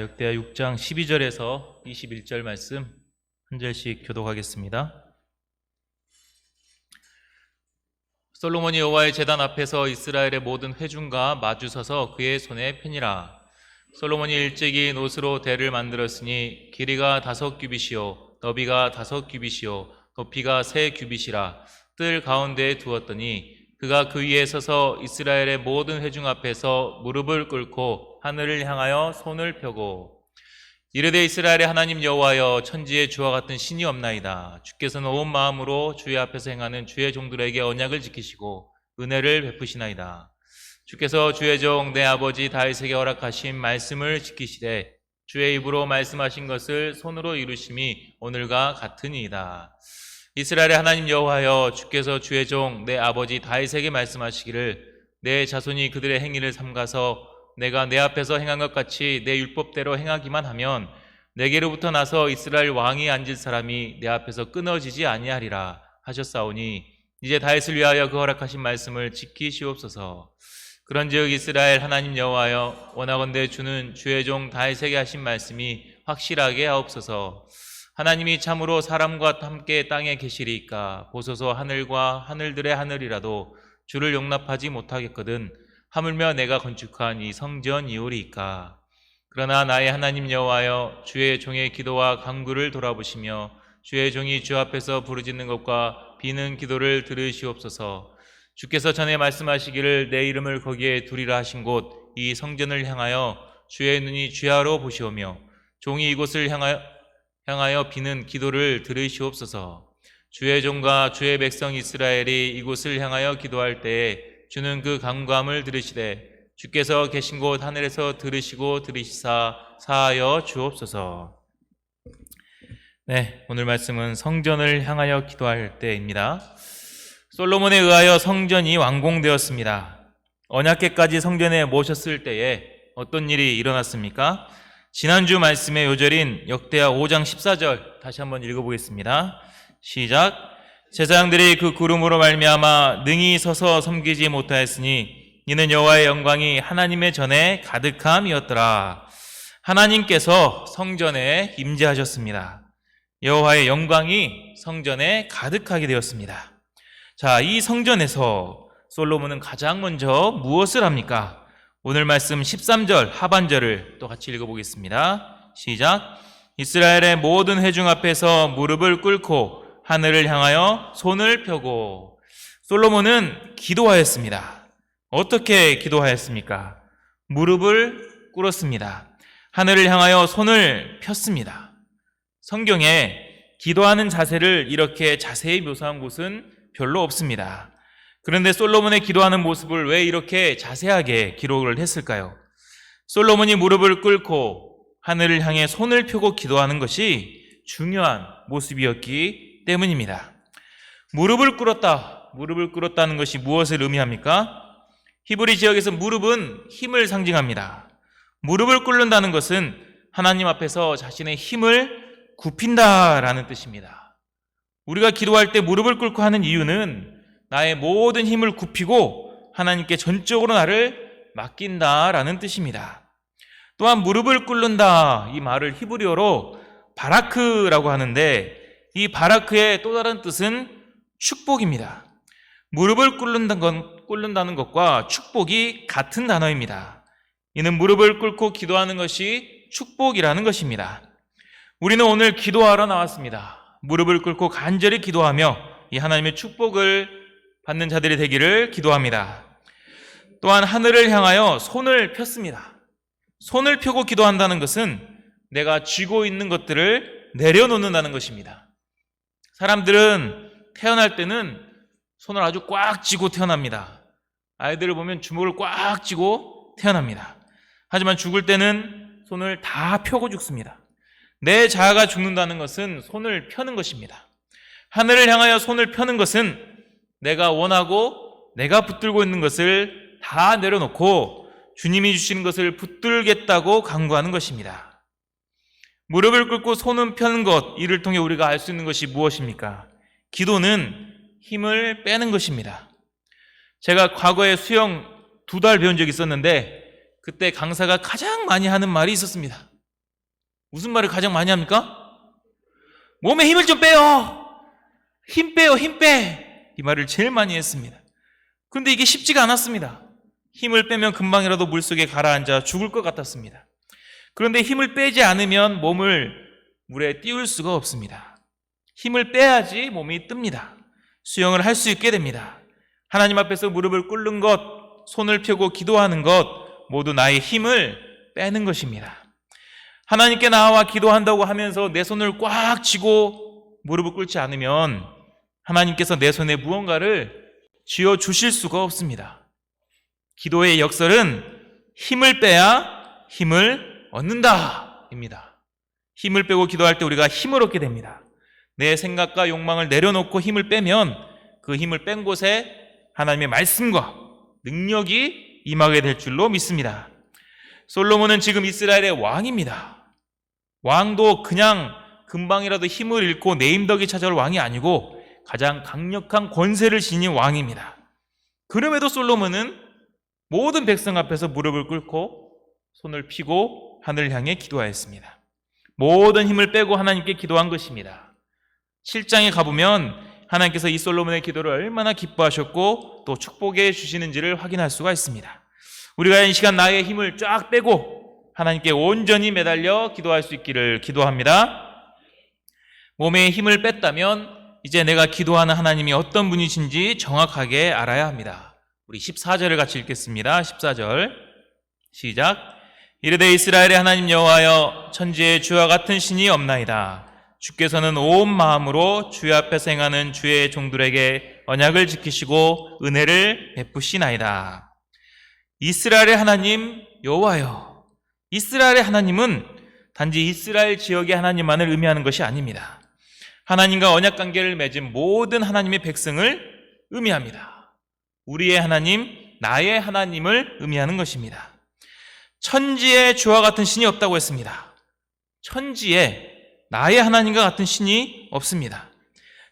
역대하 6장 12절에서 21절 말씀 한 절씩 교독하겠습니다. 솔로몬이 여호와의 제단 앞에서 이스라엘의 모든 회중과 마주서서 그의 손에 펴니라. 솔로몬이 일찍이 노스로 대를 만들었으니 길이가 5규빗이요 너비가 5규빗이요 높이가 3규빗이라. 뜰 가운데에 두었더니 그가 그 위에 서서 이스라엘의 모든 회중 앞에서 무릎을 꿇고 하늘을 향하여 손을 펴고 이르되 이스라엘의 하나님 여호와여, 천지에 주와 같은 신이 없나이다. 주께서는 온 마음으로 주의 앞에서 행하는 주의 종들에게 언약을 지키시고 은혜를 베푸시나이다. 주께서 주의 종 내 아버지 다윗에게 허락하신 말씀을 지키시되 주의 입으로 말씀하신 것을 손으로 이루심이 오늘과 같으니이다. 이스라엘의 하나님 여호와여, 주께서 주의 종 내 아버지 다윗에게 말씀하시기를 내 자손이 그들의 행위를 삼가서 내가 내 앞에서 행한 것 같이 내 율법대로 행하기만 하면 내게로부터 나서 이스라엘 왕이 앉을 사람이 내 앞에서 끊어지지 아니하리라 하셨사오니 이제 다윗을 위하여 그 허락하신 말씀을 지키시옵소서. 그런즉 이스라엘 하나님 여호와여, 원하건대 주는 주의 종 다윗에게 하신 말씀이 확실하게 하옵소서. 하나님이 참으로 사람과 함께 땅에 계시리이까 보소서. 하늘과 하늘들의 하늘이라도 주를 용납하지 못하겠거든 하물며 내가 건축한 이 성전이오리이까. 그러나 나의 하나님 여호와여, 주의 종의 기도와 간구를 돌아보시며 주의 종이 주 앞에서 부르짖는 것과 비는 기도를 들으시옵소서. 주께서 전에 말씀하시기를 내 이름을 거기에 두리라 하신 곳 이 성전을 향하여 주의 눈이 주야로 보시오며 종이 이곳을 향하여 비는 기도를 들으시옵소서. 주의 종과 주의 백성 이스라엘이 이곳을 향하여 기도할 때에 주는 그 간구함을 들으시되 주께서 계신 곳 하늘에서 들으시고 들으시사 사하여 주옵소서. 네, 오늘 말씀은 성전을 향하여 기도할 때입니다. 솔로몬에 의하여 성전이 완공되었습니다. 언약궤까지 성전에 모셨을 때에 어떤 일이 일어났습니까? 지난주 말씀의 요절인 역대하 5장 14절 다시 한번 읽어보겠습니다. 시작. 제사장들이 그 구름으로 말미암아 능히 서서 섬기지 못하였으니 이는 여호와의 영광이 하나님의 전에 가득함이었더라. 하나님께서 성전에 임재하셨습니다. 여호와의 영광이 성전에 가득하게 되었습니다. 자, 이 성전에서 솔로몬은 가장 먼저 무엇을 합니까? 오늘 말씀 13절 하반절을 또 같이 읽어보겠습니다. 시작. 이스라엘의 모든 회중 앞에서 무릎을 꿇고 하늘을 향하여 손을 펴고. 솔로몬은 기도하였습니다. 어떻게 기도하였습니까? 무릎을 꿇었습니다. 하늘을 향하여 손을 폈습니다. 성경에 기도하는 자세를 이렇게 자세히 묘사한 곳은 별로 없습니다. 그런데 솔로몬의 기도하는 모습을 왜 이렇게 자세하게 기록을 했을까요? 솔로몬이 무릎을 꿇고 하늘을 향해 손을 펴고 기도하는 것이 중요한 모습이었기 때문입니다. 무릎을 꿇었다는 것이 무엇을 의미합니까? 히브리 지역에서 무릎은 힘을 상징합니다. 무릎을 꿇는다는 것은 하나님 앞에서 자신의 힘을 굽힌다라는 뜻입니다. 우리가 기도할 때 무릎을 꿇고 하는 이유는 나의 모든 힘을 굽히고 하나님께 전적으로 나를 맡긴다라는 뜻입니다. 또한 무릎을 꿇는다, 이 말을 히브리어로 바라크라고 하는데 이 바라크의 또 다른 뜻은 축복입니다. 무릎을 꿇는다는 것과 축복이 같은 단어입니다. 이는 무릎을 꿇고 기도하는 것이 축복이라는 것입니다. 우리는 오늘 기도하러 나왔습니다. 무릎을 꿇고 간절히 기도하며 이 하나님의 축복을 받는 자들이 되기를 기도합니다. 또한 하늘을 향하여 손을 폈습니다. 손을 펴고 기도한다는 것은 내가 쥐고 있는 것들을 내려놓는다는 것입니다. 사람들은 태어날 때는 손을 아주 꽉 쥐고 태어납니다. 아이들을 보면 주먹을 꽉 쥐고 태어납니다. 하지만 죽을 때는 손을 다 펴고 죽습니다. 내 자아가 죽는다는 것은 손을 펴는 것입니다. 하늘을 향하여 손을 펴는 것은 내가 원하고 내가 붙들고 있는 것을 다 내려놓고 주님이 주시는 것을 붙들겠다고 간구하는 것입니다. 무릎을 꿇고 손을 펴는 것, 이를 통해 우리가 알 수 있는 것이 무엇입니까? 기도는 힘을 빼는 것입니다. 제가 과거에 수영 2달 배운 적이 있었는데 그때 강사가 가장 많이 하는 말이 있었습니다. 무슨 말을 가장 많이 합니까? 몸에 힘을 좀 빼요. 힘 빼요, 힘 빼. 이 말을 제일 많이 했습니다. 그런데 이게 쉽지가 않았습니다. 힘을 빼면 금방이라도 물속에 가라앉아 죽을 것 같았습니다. 그런데 힘을 빼지 않으면 몸을 물에 띄울 수가 없습니다. 힘을 빼야지 몸이 뜹니다. 수영을 할 수 있게 됩니다. 하나님 앞에서 무릎을 꿇는 것, 손을 펴고 기도하는 것, 모두 나의 힘을 빼는 것입니다. 하나님께 나와 기도한다고 하면서 내 손을 꽉 쥐고 무릎을 꿇지 않으면 하나님께서 내 손에 무언가를 쥐어 주실 수가 없습니다. 기도의 역설은 힘을 빼야 힘을 얻는다 입니다. 힘을 빼고 기도할 때 우리가 힘을 얻게 됩니다. 내 생각과 욕망을 내려놓고 힘을 빼면 그 힘을 뺀 곳에 하나님의 말씀과 능력이 임하게 될 줄로 믿습니다. 솔로몬은 지금 이스라엘의 왕입니다. 왕도 그냥 금방이라도 힘을 잃고 내임덕이 찾아올 왕이 아니고 가장 강력한 권세를 지닌 왕입니다. 그럼에도 솔로몬은 모든 백성 앞에서 무릎을 꿇고 손을 펴고 하늘을 향해 기도하였습니다. 모든 힘을 빼고 하나님께 기도한 것입니다. 7장에 가보면 하나님께서 이 솔로몬의 기도를 얼마나 기뻐하셨고 또 축복해 주시는지를 확인할 수가 있습니다. 우리가 이 시간 나의 힘을 쫙 빼고 하나님께 온전히 매달려 기도할 수 있기를 기도합니다. 몸에 힘을 뺐다면 이제 내가 기도하는 하나님이 어떤 분이신지 정확하게 알아야 합니다. 우리 14절을 같이 읽겠습니다. 14절 시작. 이르되 이스라엘의 하나님 여호와여, 천지에 주와 같은 신이 없나이다. 주께서는 온 마음으로 주의 앞에서 행하는 주의 종들에게 언약을 지키시고 은혜를 베푸시나이다. 이스라엘의 하나님 여호와여. 이스라엘의 하나님은 단지 이스라엘 지역의 하나님만을 의미하는 것이 아닙니다. 하나님과 언약 관계를 맺은 모든 하나님의 백성을 의미합니다. 우리의 하나님, 나의 하나님을 의미하는 것입니다. 천지에 주와 같은 신이 없다고 했습니다. 천지에 나의 하나님과 같은 신이 없습니다.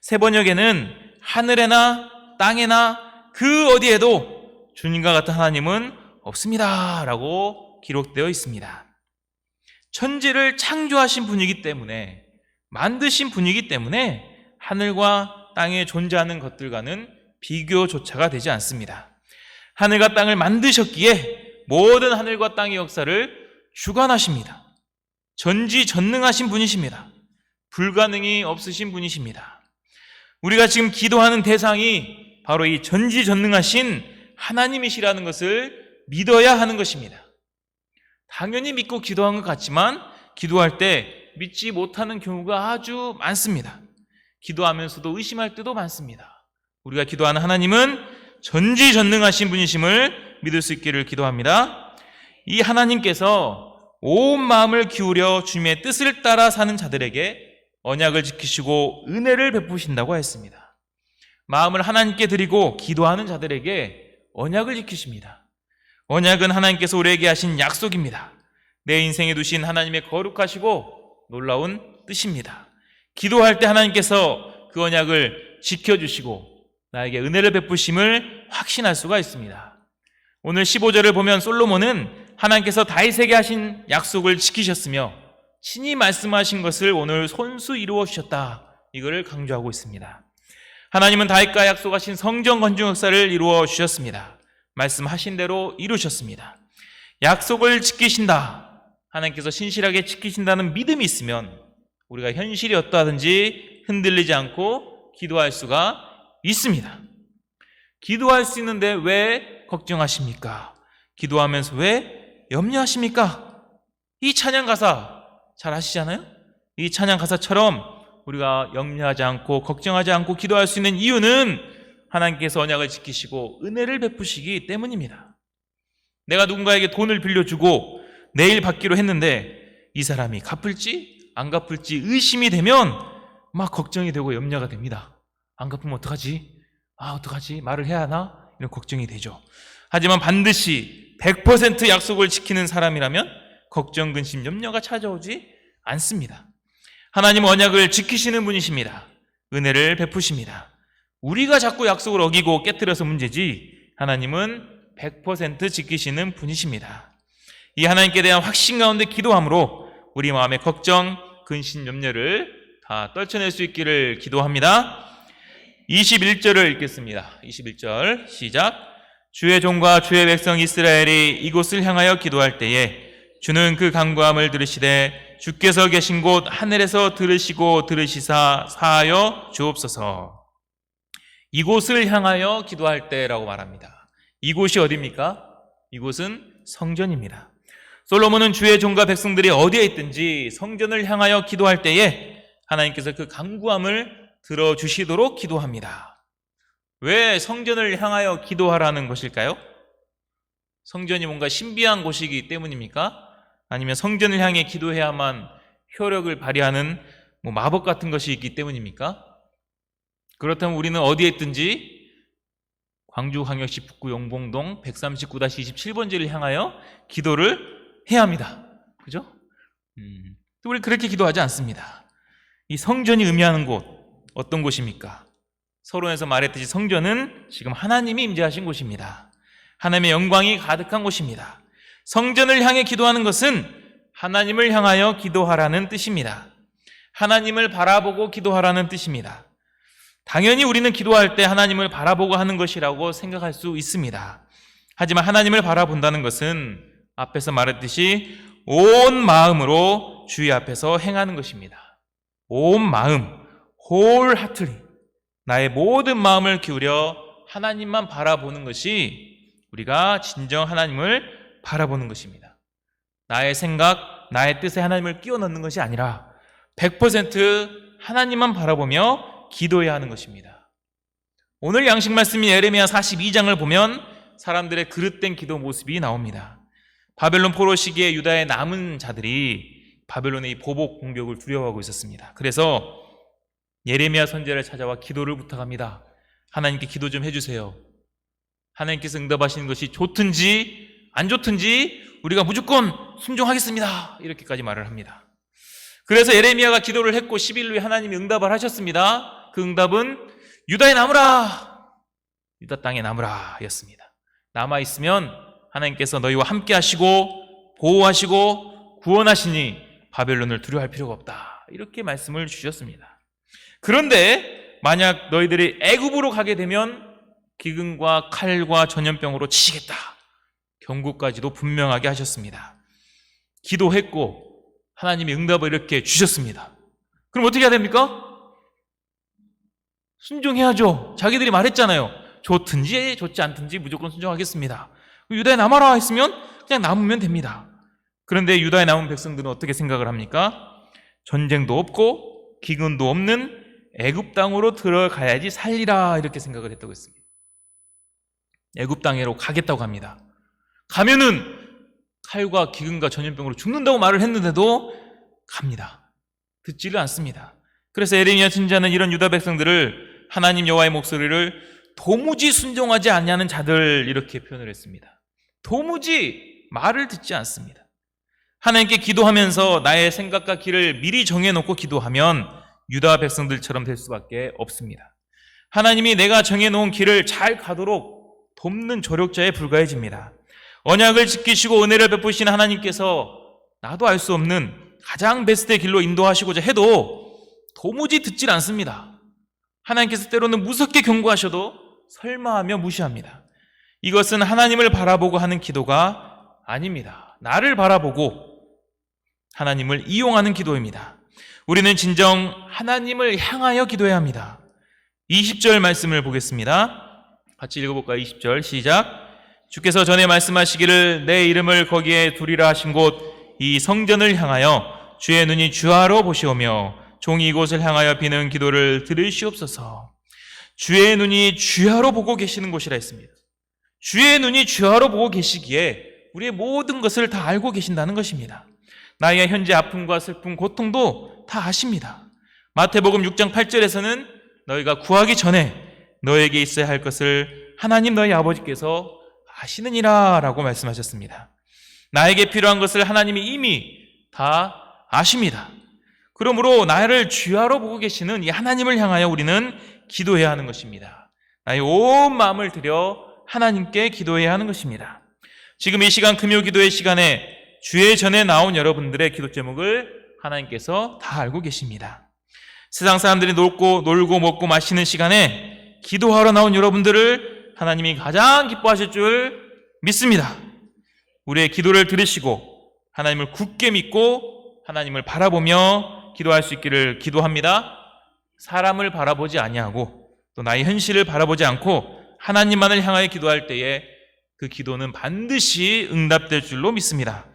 새 번역에는 하늘에나 땅에나 그 어디에도 주님과 같은 하나님은 없습니다 라고 기록되어 있습니다. 천지를 창조하신 분이기 때문에, 만드신 분이기 때문에 하늘과 땅에 존재하는 것들과는 비교조차가 되지 않습니다. 하늘과 땅을 만드셨기에 모든 하늘과 땅의 역사를 주관하십니다. 전지전능하신 분이십니다. 불가능이 없으신 분이십니다. 우리가 지금 기도하는 대상이 바로 이 전지전능하신 하나님이시라는 것을 믿어야 하는 것입니다. 당연히 믿고 기도한 것 같지만 기도할 때 믿지 못하는 경우가 아주 많습니다. 기도하면서도 의심할 때도 많습니다. 우리가 기도하는 하나님은 전지전능하신 분이심을 믿을 수 있기를 기도합니다. 이 하나님께서 온 마음을 기울여 주님의 뜻을 따라 사는 자들에게 언약을 지키시고 은혜를 베푸신다고 했습니다. 마음을 하나님께 드리고 기도하는 자들에게 언약을 지키십니다. 언약은 하나님께서 우리에게 하신 약속입니다. 내 인생에 두신 하나님의 거룩하시고 놀라운 뜻입니다. 기도할 때 하나님께서 그 언약을 지켜주시고 나에게 은혜를 베푸심을 확신할 수가 있습니다. 오늘 15절을 보면 솔로몬은 하나님께서 다윗에게 하신 약속을 지키셨으며 친히 말씀하신 것을 오늘 손수 이루어 주셨다, 이거를 강조하고 있습니다. 하나님은 다윗과 약속하신 성전 건축 역사를 이루어 주셨습니다. 말씀하신 대로 이루셨습니다. 약속을 지키신다, 하나님께서 신실하게 지키신다는 믿음이 있으면 우리가 현실이 어떠하든지 흔들리지 않고 기도할 수가 있습니다. 기도할 수 있는데 왜 걱정하십니까? 기도하면서 왜 염려하십니까? 이 찬양 가사 잘 아시잖아요? 이 찬양 가사처럼 우리가 염려하지 않고 걱정하지 않고 기도할 수 있는 이유는 하나님께서 언약을 지키시고 은혜를 베푸시기 때문입니다. 내가 누군가에게 돈을 빌려주고 내일 받기로 했는데 이 사람이 갚을지 안 갚을지 의심이 되면 막 걱정이 되고 염려가 됩니다. 안 갚으면 어떡하지? 어떡하지? 말을 해야 하나? 이런 걱정이 되죠. 하지만 반드시 100% 약속을 지키는 사람이라면 걱정, 근심, 염려가 찾아오지 않습니다. 하나님은 언약을 지키시는 분이십니다. 은혜를 베푸십니다. 우리가 자꾸 약속을 어기고 깨뜨려서 문제지 하나님은 100% 지키시는 분이십니다. 이 하나님께 대한 확신 가운데 기도함으로 우리 마음의 걱정, 근심, 염려를 다 떨쳐낼 수 있기를 기도합니다. 21절을 읽겠습니다. 21절 시작. 주의 종과 주의 백성 이스라엘이 이곳을 향하여 기도할 때에 주는 그 간구함을 들으시되 주께서 계신 곳 하늘에서 들으시고 들으시사 사하여 주옵소서. 이곳을 향하여 기도할 때라고 말합니다. 이곳이 어디입니까? 이곳은 성전입니다. 솔로몬은 주의 종과 백성들이 어디에 있든지 성전을 향하여 기도할 때에 하나님께서 그 간구함을 들어주시도록 기도합니다. 왜 성전을 향하여 기도하라는 것일까요? 성전이 뭔가 신비한 곳이기 때문입니까? 아니면 성전을 향해 기도해야만 효력을 발휘하는 마법 같은 것이 있기 때문입니까? 그렇다면 우리는 어디에 있든지 광주광역시 북구 용봉동 139-27번지를 향하여 기도를 해야 합니다. 그죠? 또 우리 그렇게 기도하지 않습니다. 이 성전이 의미하는 곳, 어떤 곳입니까? 서론에서 말했듯이 성전은 지금 하나님이 임재하신 곳입니다. 하나님의 영광이 가득한 곳입니다. 성전을 향해 기도하는 것은 하나님을 향하여 기도하라는 뜻입니다. 하나님을 바라보고 기도하라는 뜻입니다. 당연히 우리는 기도할 때 하나님을 바라보고 하는 것이라고 생각할 수 있습니다. 하지만 하나님을 바라본다는 것은 앞에서 말했듯이 온 마음으로 주의 앞에서 행하는 것입니다. 온 마음, wholeheartedly, 나의 모든 마음을 기울여 하나님만 바라보는 것이 우리가 진정 하나님을 바라보는 것입니다. 나의 생각, 나의 뜻에 하나님을 끼워 넣는 것이 아니라 100% 하나님만 바라보며 기도해야 하는 것입니다. 오늘 양식 말씀인 예레미야 42장을 보면 사람들의 그릇된 기도 모습이 나옵니다. 바벨론 포로 시기에 유다의 남은 자들이 바벨론의 이 보복 공격을 두려워하고 있었습니다. 그래서 예레미야 선지자를 찾아와 기도를 부탁합니다. 하나님께 기도 좀 해주세요. 하나님께서 응답하시는 것이 좋든지 안 좋든지 우리가 무조건 순종하겠습니다. 이렇게까지 말을 합니다. 그래서 예레미야가 기도를 했고 10일 후에 하나님이 응답을 하셨습니다. 그 응답은 유다에 남으라, 유다 땅에 남으라 였습니다. 남아있으면 하나님께서 너희와 함께 하시고 보호하시고 구원하시니 바벨론을 두려워할 필요가 없다, 이렇게 말씀을 주셨습니다. 그런데 만약 너희들이 애굽으로 가게 되면 기근과 칼과 전염병으로 치시겠다, 경고까지도 분명하게 하셨습니다. 기도했고 하나님이 응답을 이렇게 주셨습니다. 그럼 어떻게 해야 됩니까? 순종해야죠. 자기들이 말했잖아요. 좋든지 좋지 않든지 무조건 순종하겠습니다. 유다에 남아라 했으면 그냥 남으면 됩니다. 그런데 유다에 남은 백성들은 어떻게 생각을 합니까? 전쟁도 없고 기근도 없는 애굽 땅으로 들어가야지 살리라, 이렇게 생각을 했다고 했습니다. 애굽 땅으로 가겠다고 합니다. 가면은 칼과 기근과 전염병으로 죽는다고 말을 했는데도 갑니다. 듣지를 않습니다. 그래서 예레미야 선지자는 이런 유다 백성들을 하나님 여호와의 목소리를 도무지 순종하지 않냐는 자들, 이렇게 표현을 했습니다. 도무지 말을 듣지 않습니다. 하나님께 기도하면서 나의 생각과 길을 미리 정해놓고 기도하면 유다 백성들처럼 될 수밖에 없습니다. 하나님이 내가 정해놓은 길을 잘 가도록 돕는 조력자에 불과해집니다. 언약을 지키시고 은혜를 베푸신 하나님께서 나도 알 수 없는 가장 베스트의 길로 인도하시고자 해도 도무지 듣질 않습니다. 하나님께서 때로는 무섭게 경고하셔도 설마하며 무시합니다. 이것은 하나님을 바라보고 하는 기도가 아닙니다. 나를 바라보고 하나님을 이용하는 기도입니다. 우리는 진정 하나님을 향하여 기도해야 합니다. 20절 말씀을 보겠습니다. 같이 읽어볼까요? 20절 시작. 주께서 전에 말씀하시기를 내 이름을 거기에 두리라 하신 곳 이 성전을 향하여 주의 눈이 주하로 보시오며 종이 이곳을 향하여 비는 기도를 들으시옵소서. 주의 눈이 주하로 보고 계시는 곳이라 했습니다. 주의 눈이 주하로 보고 계시기에 우리의 모든 것을 다 알고 계신다는 것입니다. 나의 현재 아픔과 슬픔, 고통도 다 아십니다. 마태복음 6장 8절에서는 너희가 구하기 전에 너에게 있어야 할 것을 하나님 너희 아버지께서 아시느니라 라고 말씀하셨습니다. 나에게 필요한 것을 하나님이 이미 다 아십니다. 그러므로 나를 주야로 보고 계시는 이 하나님을 향하여 우리는 기도해야 하는 것입니다. 나의 온 마음을 들여 하나님께 기도해야 하는 것입니다. 지금 이 시간 금요 기도의 시간에 주의 전에 나온 여러분들의 기도 제목을 하나님께서 다 알고 계십니다. 세상 사람들이 놀고 먹고 마시는 시간에 기도하러 나온 여러분들을 하나님이 가장 기뻐하실 줄 믿습니다. 우리의 기도를 들으시고 하나님을 굳게 믿고 하나님을 바라보며 기도할 수 있기를 기도합니다. 사람을 바라보지 아니하고 또 나의 현실을 바라보지 않고 하나님만을 향하여 기도할 때에 그 기도는 반드시 응답될 줄로 믿습니다.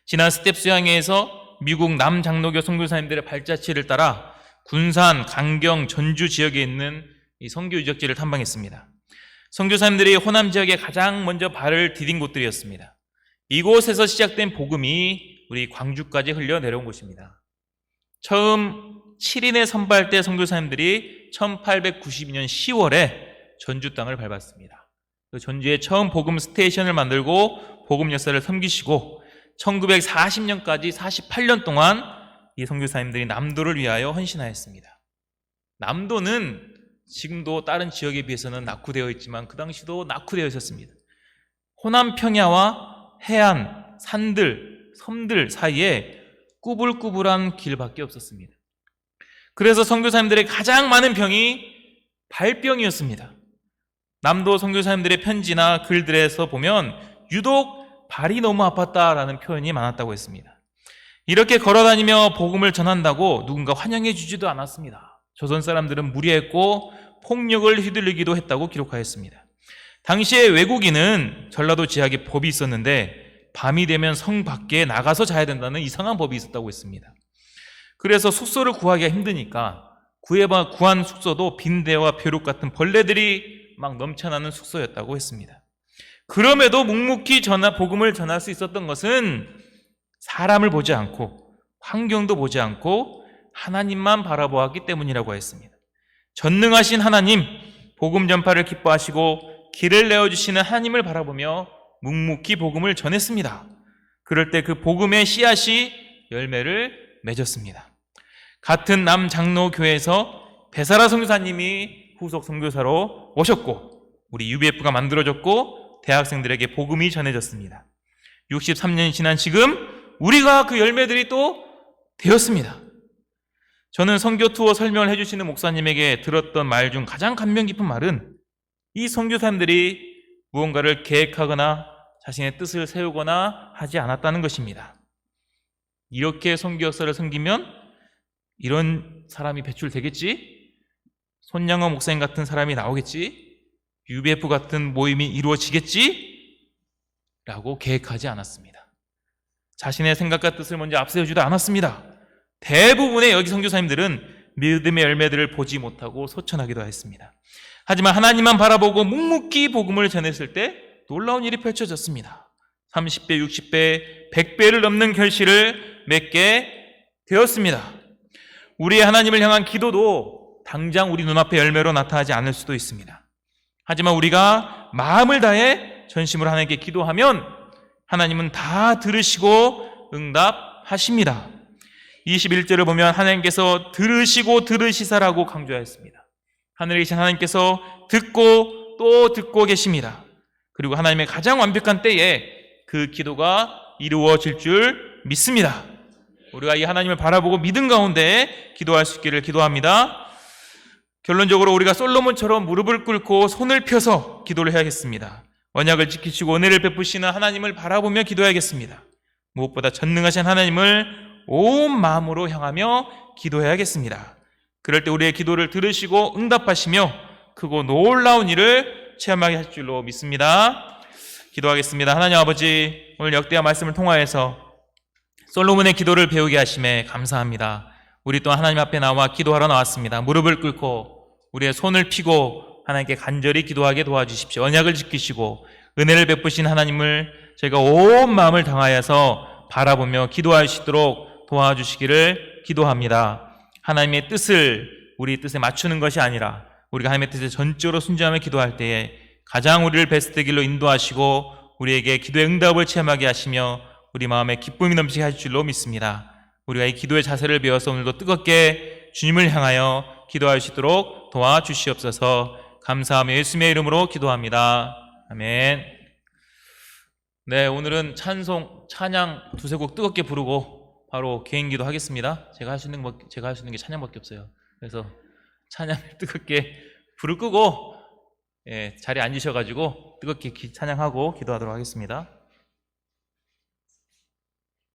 지난 스텝 수양회에서 미국 남장로교 선교사님들의 발자취를 따라 군산, 강경, 전주 지역에 있는 이 선교 유적지를 탐방했습니다. 선교사님들이 호남 지역에 가장 먼저 발을 디딘 곳들이었습니다. 이곳에서 시작된 복음이 우리 광주까지 흘러 내려온 곳입니다. 처음 7인의 선발대 선교사님들이 1892년 10월에 전주 땅을 밟았습니다. 전주에 처음 복음 스테이션을 만들고 복음 역사를 섬기시고 1940년까지 48년 동안 이 선교사님들이 남도를 위하여 헌신하였습니다. 남도는 지금도 다른 지역에 비해서는 낙후되어 있지만 그 당시도 낙후되어 있었습니다. 호남 평야와 해안, 산들, 섬들 사이에 꾸불꾸불한 길밖에 없었습니다. 그래서 선교사님들의 가장 많은 병이 발병이었습니다. 남도 선교사님들의 편지나 글들에서 보면 유독 발이 너무 아팠다라는 표현이 많았다고 했습니다. 이렇게 걸어다니며 복음을 전한다고 누군가 환영해 주지도 않았습니다. 조선 사람들은 무리했고 폭력을 휘둘리기도 했다고 기록하였습니다. 당시에 외국인은 전라도 지역에 법이 있었는데 밤이 되면 성 밖에 나가서 자야 된다는 이상한 법이 있었다고 했습니다. 그래서 숙소를 구하기가 힘드니까 구한 숙소도 빈대와 벼룩 같은 벌레들이 막 넘쳐나는 숙소였다고 했습니다. 그럼에도 묵묵히 복음을 전할 수 있었던 것은 사람을 보지 않고 환경도 보지 않고 하나님만 바라보았기 때문이라고 했습니다. 전능하신 하나님, 복음 전파를 기뻐하시고 길을 내어주시는 하나님을 바라보며 묵묵히 복음을 전했습니다. 그럴 때 그 복음의 씨앗이 열매를 맺었습니다. 같은 남장로교회에서 배사라 선교사님이 후속 선교사로 오셨고 우리 UBF가 만들어졌고 대학생들에게 복음이 전해졌습니다. 63년이 지난 지금 우리가 그 열매들이 또 되었습니다. 저는 선교 투어 설명을 해주시는 목사님에게 들었던 말 중 가장 감명 깊은 말은 이 선교사님들이 무언가를 계획하거나 자신의 뜻을 세우거나 하지 않았다는 것입니다. 이렇게 선교 역사를 섬기면 이런 사람이 배출되겠지? 손양호 목사님 같은 사람이 나오겠지? UBF 같은 모임이 이루어지겠지? 라고 계획하지 않았습니다. 자신의 생각과 뜻을 먼저 앞세우지도 않았습니다. 대부분의 여기 선교사님들은 믿음의 열매들을 보지 못하고 소천하기도 했습니다. 하지만 하나님만 바라보고 묵묵히 복음을 전했을 때 놀라운 일이 펼쳐졌습니다. 30배, 60배, 100배를 넘는 결실을 맺게 되었습니다. 우리의 하나님을 향한 기도도 당장 우리 눈앞에 열매로 나타나지 않을 수도 있습니다. 하지만 우리가 마음을 다해 전심으로 하나님께 기도하면 하나님은 다 들으시고 응답하십니다. 21절을 보면 하나님께서 들으시고 들으시사라고 강조하였습니다. 하늘에 계신 하나님께서 듣고 또 듣고 계십니다. 그리고 하나님의 가장 완벽한 때에 그 기도가 이루어질 줄 믿습니다. 우리가 이 하나님을 바라보고 믿음 가운데 기도할 수 있기를 기도합니다. 결론적으로 우리가 솔로몬처럼 무릎을 꿇고 손을 펴서 기도를 해야겠습니다. 언약을 지키시고 은혜를 베푸시는 하나님을 바라보며 기도해야겠습니다. 무엇보다 전능하신 하나님을 온 마음으로 향하며 기도해야겠습니다. 그럴 때 우리의 기도를 들으시고 응답하시며 크고 놀라운 일을 체험하게 하실 줄로 믿습니다. 기도하겠습니다. 하나님 아버지, 오늘 역대하 말씀을 통하여서 솔로몬의 기도를 배우게 하심에 감사합니다. 우리 또한 하나님 앞에 나와 기도하러 나왔습니다. 무릎을 꿇고 우리의 손을 펴고 하나님께 간절히 기도하게 도와주십시오. 언약을 지키시고 은혜를 베푸신 하나님을 저희가 온 마음을 당하여서 바라보며 기도할 수 있도록 도와주시기를 기도합니다. 하나님의 뜻을 우리 뜻에 맞추는 것이 아니라 우리가 하나님의 뜻에 전적으로 순종하며 기도할 때에 가장 우리를 베스트 길로 인도하시고 우리에게 기도의 응답을 체험하게 하시며 우리 마음에 기쁨이 넘치게 하실 줄로 믿습니다. 우리가 이 기도의 자세를 배워서 오늘도 뜨겁게 주님을 향하여 기도할 수 있도록 도와주시옵소서. 감사하며 예수님의 이름으로 기도합니다. 아멘. 네, 오늘은 찬양 두세 곡 뜨겁게 부르고 바로 개인기도 하겠습니다. 제가 할 수 있는 게 찬양밖에 없어요. 그래서 찬양을 뜨겁게 불을 끄고 자리에 앉으셔가지고 뜨겁게 찬양하고 기도하도록 하겠습니다.